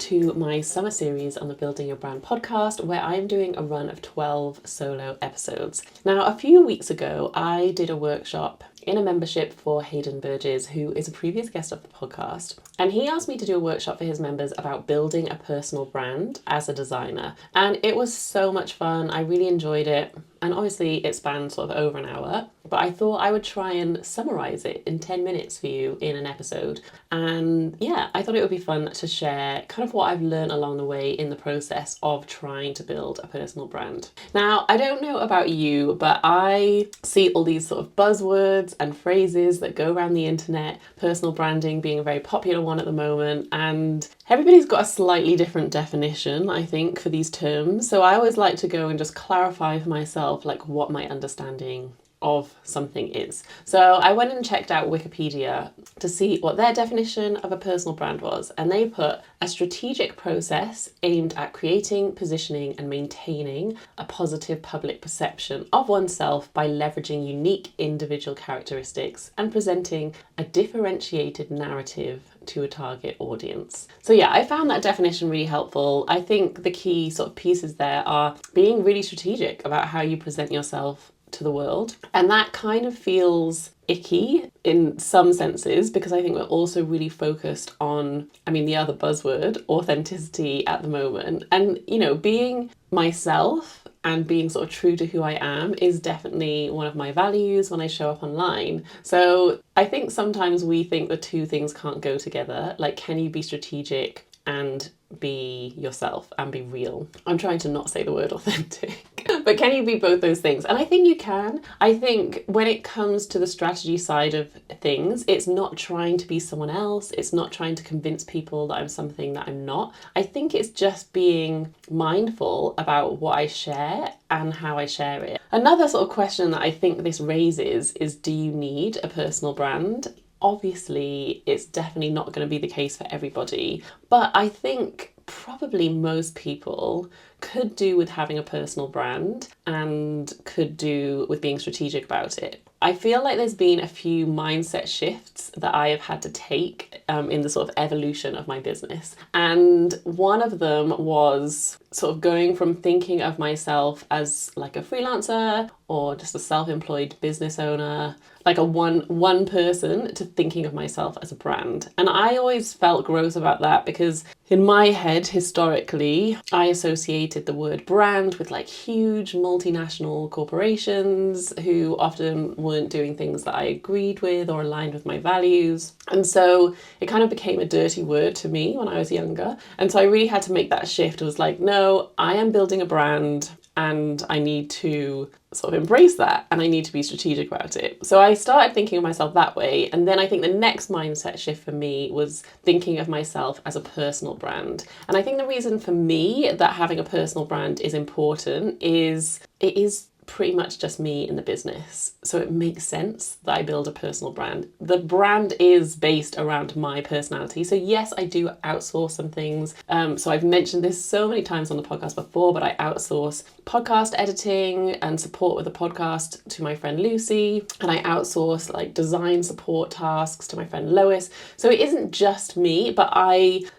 to my summer series on the Building Your Brand podcast, where I'm doing a run of 12 solo episodes. Now, a few weeks ago, I did a workshop in a membership for Hayden Burgess, who is a previous guest of the podcast. And he asked me to do a workshop for his members about building a personal brand as a designer. And it was so much fun. I really enjoyed it. And obviously it spanned sort of over an hour, but I thought I would try and summarize it in 10 minutes for you in an episode. And yeah, I thought it would be fun to share kind of what I've learned along the way in the process of trying to build a personal brand. Now, I don't know about you, but I see all these sort of buzzwords and phrases that go around the internet, personal branding being a very popular one at the moment, and everybody's got a slightly different definition, I think, for these terms. So I always like to go and just clarify for myself like what my understanding of something is. So I went and checked out Wikipedia to see what their definition of a personal brand was, and they put a strategic process aimed at creating, positioning and maintaining a positive public perception of oneself by leveraging unique individual characteristics and presenting a differentiated narrative to a target audience. So yeah, I found that definition really helpful. I think the key sort of pieces there are being really strategic about how you present yourself to the world. And that kind of feels icky in some senses, because I think we're also really focused on, the other buzzword, authenticity at the moment. And, being myself and being sort of true to who I am is definitely one of my values when I show up online. So I think sometimes we think the two things can't go together. Like, can you be strategic and be yourself and be real? I'm trying to not say the word authentic, but can you be both those things? And I think you can. I think when it comes to the strategy side of things, it's not trying to be someone else. It's not trying to convince people that I'm something that I'm not. I think it's just being mindful about what I share and how I share it. Another sort of question that I think this raises is, do you need a personal brand? Obviously, it's definitely not going to be the case for everybody, but I think probably most people could do with having a personal brand and could do with being strategic about it. I feel like there's been a few mindset shifts that I have had to take in the sort of evolution of my business. And one of them was sort of going from thinking of myself as like a freelancer or just a self-employed business owner, like a one person, to thinking of myself as a brand. And I always felt gross about that because in my head, historically, I associated the word brand with like huge multinational corporations who often weren't doing things that I agreed with or aligned with my values. And so it kind of became a dirty word to me when I was younger. And so I really had to make that shift. It was like, no, I am building a brand and I need to sort of embrace that and I need to be strategic about it. So I started thinking of myself that way. And then I think the next mindset shift for me was thinking of myself as a personal brand. And I think the reason for me that having a personal brand is important is it is pretty much just me in the business. So it makes sense that I build a personal brand. The brand is based around my personality. So yes, I do outsource some things. So I've mentioned this so many times on the podcast before, but I outsource podcast editing and support with the podcast to my friend Lucy. And I outsource like design support tasks to my friend Lois. So it isn't just me, but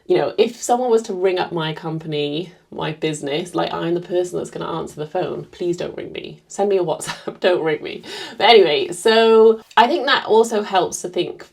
if someone was to ring up my company, my business, like I'm the person that's going to answer the phone. Please don't ring me. Send me a WhatsApp. Don't ring me. But anyway, so I think that also helps to think,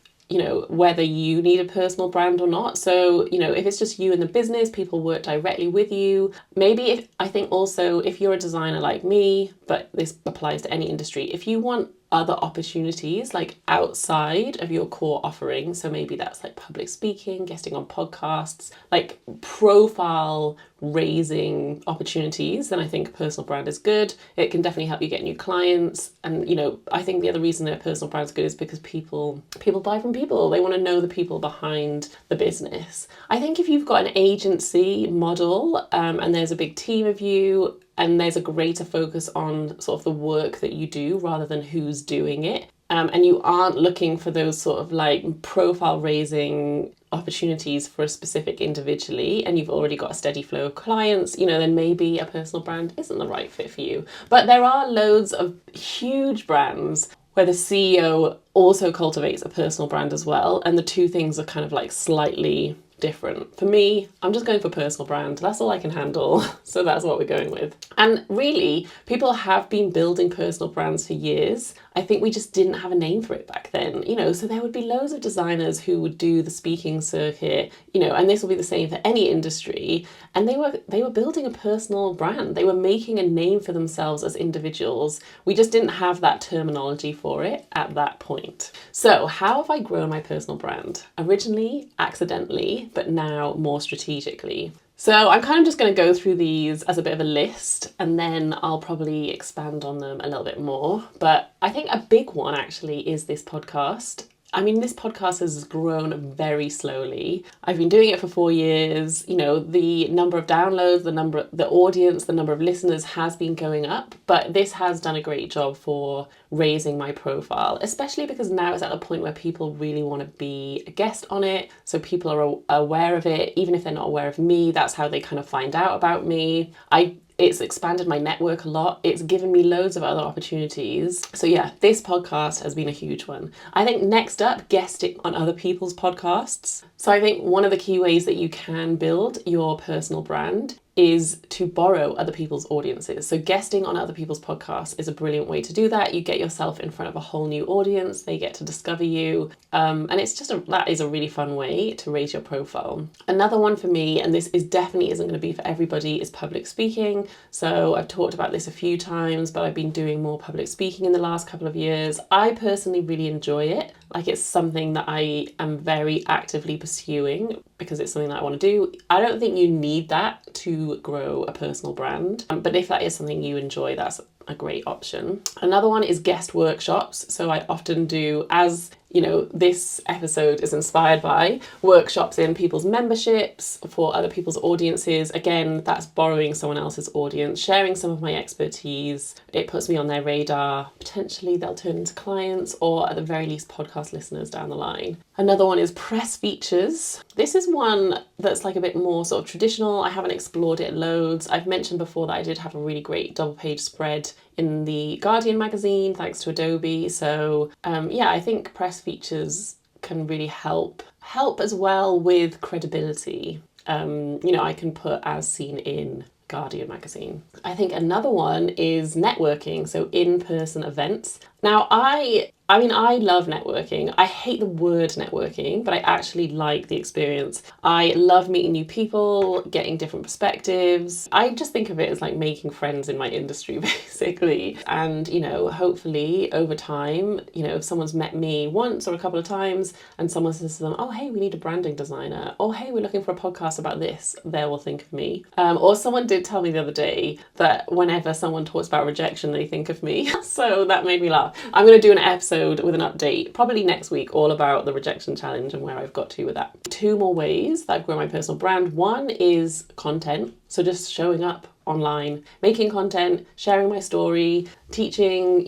whether you need a personal brand or not. So, if it's just you in the business, people work directly with you. Maybe if you're a designer like me, but this applies to any industry, if you want other opportunities like outside of your core offering, so maybe that's like public speaking, guesting on podcasts, like profile raising opportunities, then I think a personal brand is good. It can definitely help you get new clients. And I think the other reason that a personal brand is good is because people buy from people. They want to know the people behind the business. I think if you've got an agency model and there's a big team of you and there's a greater focus on sort of the work that you do rather than who's doing it, and you aren't looking for those sort of like profile raising opportunities for a specific individually, and you've already got a steady flow of clients, then maybe a personal brand isn't the right fit for you. But there are loads of huge brands where the CEO also cultivates a personal brand as well, and the two things are kind of like slightly different. For me, I'm just going for personal brand. That's all I can handle. So that's what we're going with. And really, people have been building personal brands for years. I think we just didn't have a name for it back then, so there would be loads of designers who would do the speaking circuit, and this will be the same for any industry. And they were building a personal brand. They were making a name for themselves as individuals. We just didn't have that terminology for it at that point. So how have I grown my personal brand? Originally, accidentally, but now more strategically. So I'm kind of just going to go through these as a bit of a list, and then I'll probably expand on them a little bit more. But I think a big one actually is this podcast. I mean, this podcast has grown very slowly. I've been doing it for 4 years. The number of downloads, the audience, the number of listeners has been going up, but this has done a great job for raising my profile, especially because now it's at a point where people really want to be a guest on it. So people are aware of it, even if they're not aware of me. That's how they kind of find out about me. It's expanded my network a lot. It's given me loads of other opportunities. So yeah, this podcast has been a huge one. I think next up, guesting on other people's podcasts. So I think one of the key ways that you can build your personal brand is to borrow other people's audiences. So guesting on other people's podcasts is a brilliant way to do that. You get yourself in front of a whole new audience. They get to discover you. And that is a really fun way to raise your profile. Another one for me, and this definitely isn't going to be for everybody, is public speaking. So I've talked about this a few times, but I've been doing more public speaking in the last couple of years. I personally really enjoy it. Like, it's something that I am very actively pursuing because it's something that I want to do. I don't think you need that to grow a personal brand, but if that is something you enjoy, that's a great option. Another one is guest workshops. So I often do, as this episode is inspired by, workshops in people's memberships for other people's audiences. Again, that's borrowing someone else's audience, sharing some of my expertise. It puts me on their radar. Potentially they'll turn into clients, or at the very least podcast listeners down the line. Another one is press features. This is one that's like a bit more sort of traditional. I haven't explored it loads. I've mentioned before that I did have a really great double page spread in the Guardian magazine, thanks to Adobe. So I think press features can really help as well with credibility. I can put as seen in Guardian magazine. I think another one is networking, so in-person events. Now, I love networking. I hate the word networking, but I actually like the experience. I love meeting new people, getting different perspectives. I just think of it as like making friends in my industry, basically. And, hopefully over time, if someone's met me once or a couple of times and someone says to them, oh, hey, we need a branding designer. Or, hey, we're looking for a podcast about this, they will think of me. Or someone did tell me the other day that whenever someone talks about rejection, they think of me. So that made me laugh. I'm going to do an episode with an update, probably next week, all about the rejection challenge and where I've got to with that. 2 more ways that I've grown my personal brand. One is content. So just showing up online, making content, sharing my story, teaching,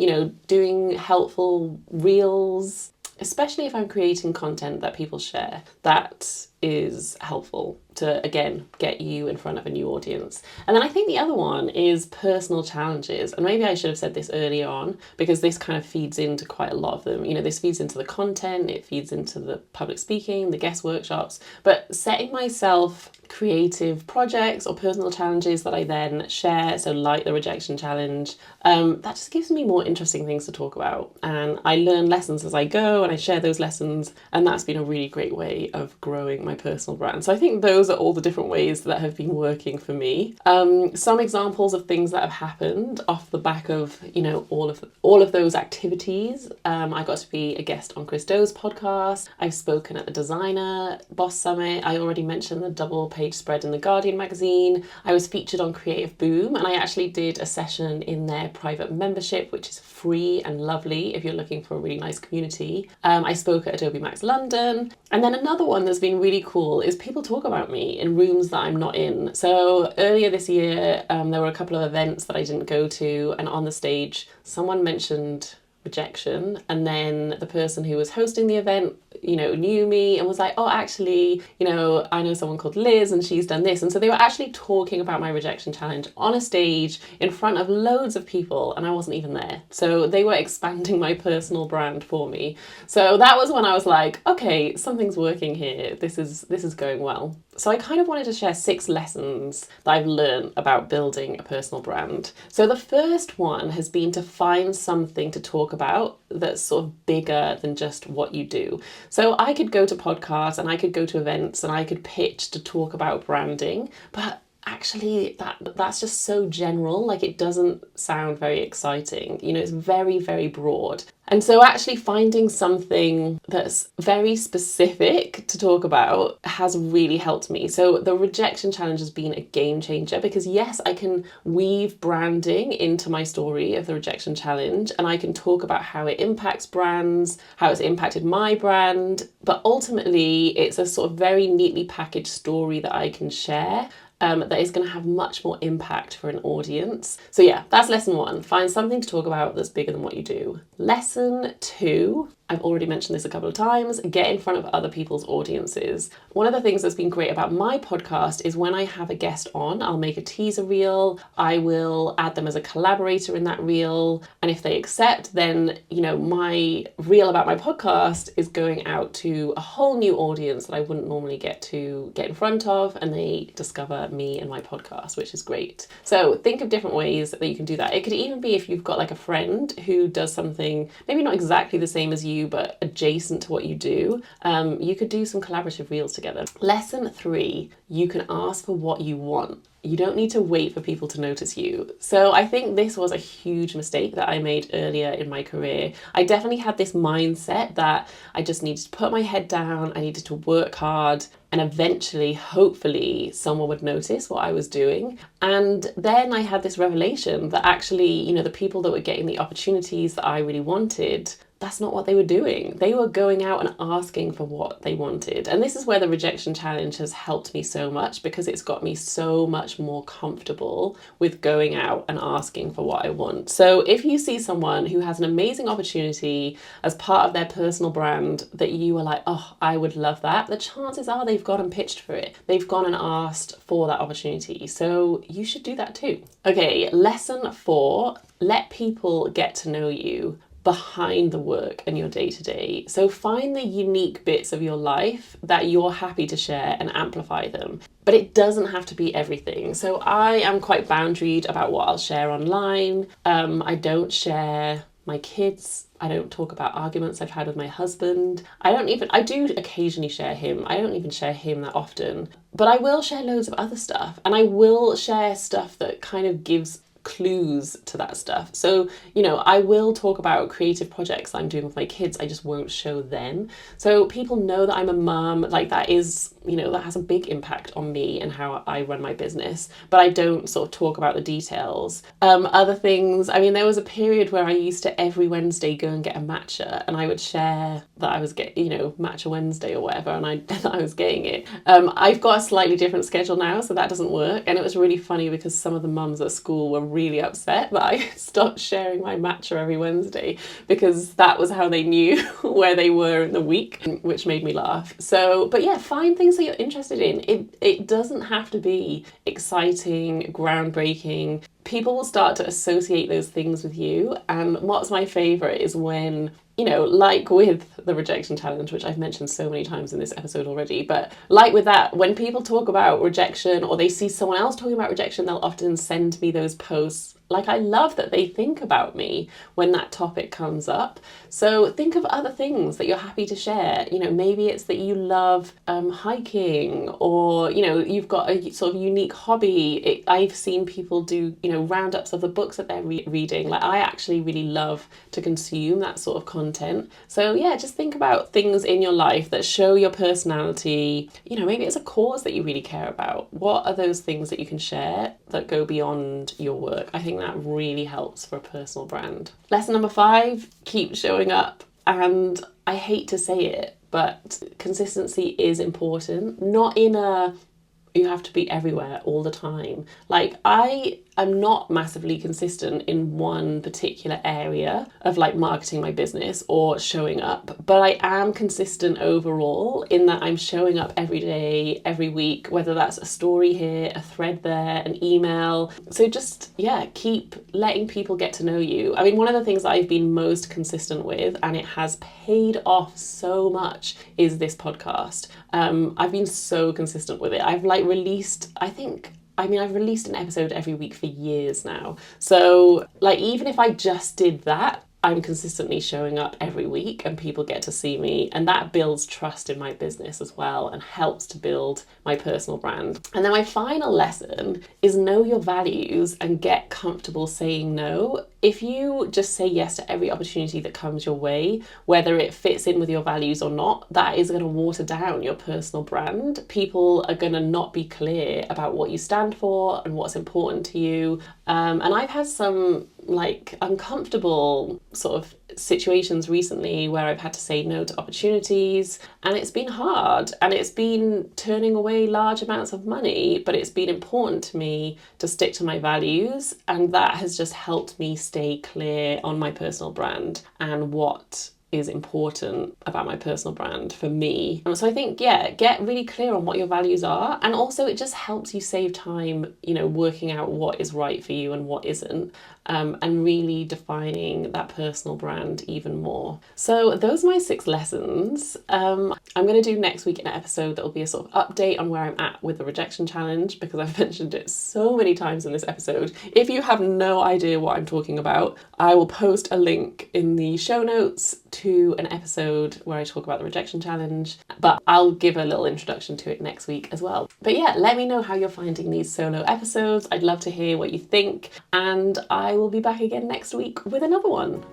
doing helpful reels, especially if I'm creating content that people share. That is helpful to, again, get you in front of a new audience. And then I think the other one is personal challenges. And maybe I should have said this earlier on, because this kind of feeds into quite a lot of them. This feeds into the content, it feeds into the public speaking, the guest workshops, but setting myself creative projects or personal challenges that I then share, so like the rejection challenge, that just gives me more interesting things to talk about. And I learn lessons as I go and I share those lessons, and that's been a really great way of growing my personal brand. So I think those are all the different ways that have been working for me. Some examples of things that have happened off the back of, all of those activities. I got to be a guest on Chris Do's podcast. I've spoken at the Designer Boss Summit. I already mentioned the double page spread in the Guardian magazine. I was featured on Creative Boom, and I actually did a session in their private membership, which is free and lovely if you're looking for a really nice community. I spoke at Adobe Max London. And then another one that's been really cool is people talk about me in rooms that I'm not in. So earlier this year, there were a couple of events that I didn't go to, and on the stage, someone mentioned rejection, and then the person who was hosting the event, knew me and was like, oh, actually, I know someone called Liz and she's done this. And so they were actually talking about my rejection challenge on a stage in front of loads of people, and I wasn't even there. So they were expanding my personal brand for me. So that was when I was like, okay, something's working here. This is going well. So I kind of wanted to share 6 lessons that I've learned about building a personal brand. So the first one has been to find something to talk about that's sort of bigger than just what you do. So I could go to podcasts and I could go to events and I could pitch to talk about branding, but actually that's just so general. Like, it doesn't sound very exciting. It's very, very broad. And so actually finding something that's very specific to talk about has really helped me. So the rejection challenge has been a game changer because yes, I can weave branding into my story of the rejection challenge, and I can talk about how it impacts brands, how it's impacted my brand, but ultimately it's a sort of very neatly packaged story that I can share. That is going to have much more impact for an audience. So yeah, that's lesson 1. Find something to talk about that's bigger than what you do. Lesson 2, I've already mentioned this a couple of times, get in front of other people's audiences. One of the things that's been great about my podcast is when I have a guest on, I'll make a teaser reel, I will add them as a collaborator in that reel, and if they accept, then, my reel about my podcast is going out to a whole new audience that I wouldn't normally get to get in front of, and they discover me and my podcast, which is great. So think of different ways that you can do that. It could even be if you've got like a friend who does something, maybe not exactly the same as you, but adjacent to what you do, you could do some collaborative reels together. Lesson 3, you can ask for what you want. You don't need to wait for people to notice you. So I think this was a huge mistake that I made earlier in my career. I definitely had this mindset that I just needed to put my head down, I needed to work hard, and eventually, hopefully, someone would notice what I was doing. And then I had this revelation that actually, the people that were getting the opportunities that I really wanted, that's not what they were doing. They were going out and asking for what they wanted. And this is where the rejection challenge has helped me so much, because it's got me so much more comfortable with going out and asking for what I want. So if you see someone who has an amazing opportunity as part of their personal brand that you are like, oh, I would love that, the chances are they've gone and pitched for it. They've gone and asked for that opportunity. So you should do that too. Okay, lesson 4, let people get to know you behind the work and your day-to-day. So find the unique bits of your life that you're happy to share and amplify them. But it doesn't have to be everything. So I am quite boundaried about what I'll share online. I don't share my kids. I don't talk about arguments I've had with my husband. I do occasionally share him. I don't even share him that often. But I will share loads of other stuff. And I will share stuff that kind of gives clues to that stuff. So, I will talk about creative projects I'm doing with my kids. I just won't show them. So people know that I'm a mum. Like, that is, that has a big impact on me and how I run my business. But I don't sort of talk about the details. Other things, there was a period where I used to every Wednesday go and get a matcha, and I would share that I was getting, Matcha Wednesday or whatever, and I was getting it. I've got a slightly different schedule now, so that doesn't work. And it was really funny because some of the mums at school were really upset that I stopped sharing my matcha every Wednesday, because that was how they knew where they were in the week, which made me laugh. So, but yeah, find things that you're interested in. It doesn't have to be exciting, groundbreaking. People will start to associate those things with you. And what's my favourite is when, like with the rejection challenge, which I've mentioned so many times in this episode already, but like with that, when people talk about rejection or they see someone else talking about rejection, they'll often send me those posts. Like, I love that they think about me when that topic comes up. So think of other things that you're happy to share. Maybe it's that you love hiking, or, you've got a sort of unique hobby. I've seen people do, roundups of the books that they're reading. Like, I actually really love to consume that sort of content. So yeah, just think about things in your life that show your personality. Maybe it's a cause that you really care about. What are those things that you can share that go beyond your work? I think that really helps for a personal brand. Lesson number 5, keep showing up. And I hate to say it, but consistency is important. Not in a, you have to be everywhere all the time. Like, I I'm not massively consistent in one particular area of like marketing my business or showing up, but I am consistent overall in that I'm showing up every day, every week, whether that's a story here, a thread there, an email. So just, keep letting people get to know you. I mean, one of the things that I've been most consistent with, and it has paid off so much, is this podcast. I've been so consistent with it. I've released an episode every week for years now. So even if I just did that, I'm consistently showing up every week and people get to see me, and that builds trust in my business as well and helps to build my personal brand. And then my final lesson is know your values and get comfortable saying no. If you just say yes to every opportunity that comes your way, whether it fits in with your values or not, that is going to water down your personal brand. People are going to not be clear about what you stand for and what's important to you. And I've had some uncomfortable sort of situations recently where I've had to say no to opportunities, and it's been hard, and it's been turning away large amounts of money, but it's been important to me to stick to my values, and that has just helped me stay clear on my personal brand and what is important about my personal brand for me. So I think, get really clear on what your values are, and also it just helps you save time, working out what is right for you and what isn't, and really defining that personal brand even more. So those are my 6 lessons. I'm going to do next week an episode that will be a sort of update on where I'm at with the rejection challenge, because I've mentioned it so many times in this episode. If you have no idea what I'm talking about, I will post a link in the show notes to an episode where I talk about the rejection challenge, but I'll give a little introduction to it next week as well. But let me know how you're finding these solo episodes. I'd love to hear what you think, and I will be back again next week with another one.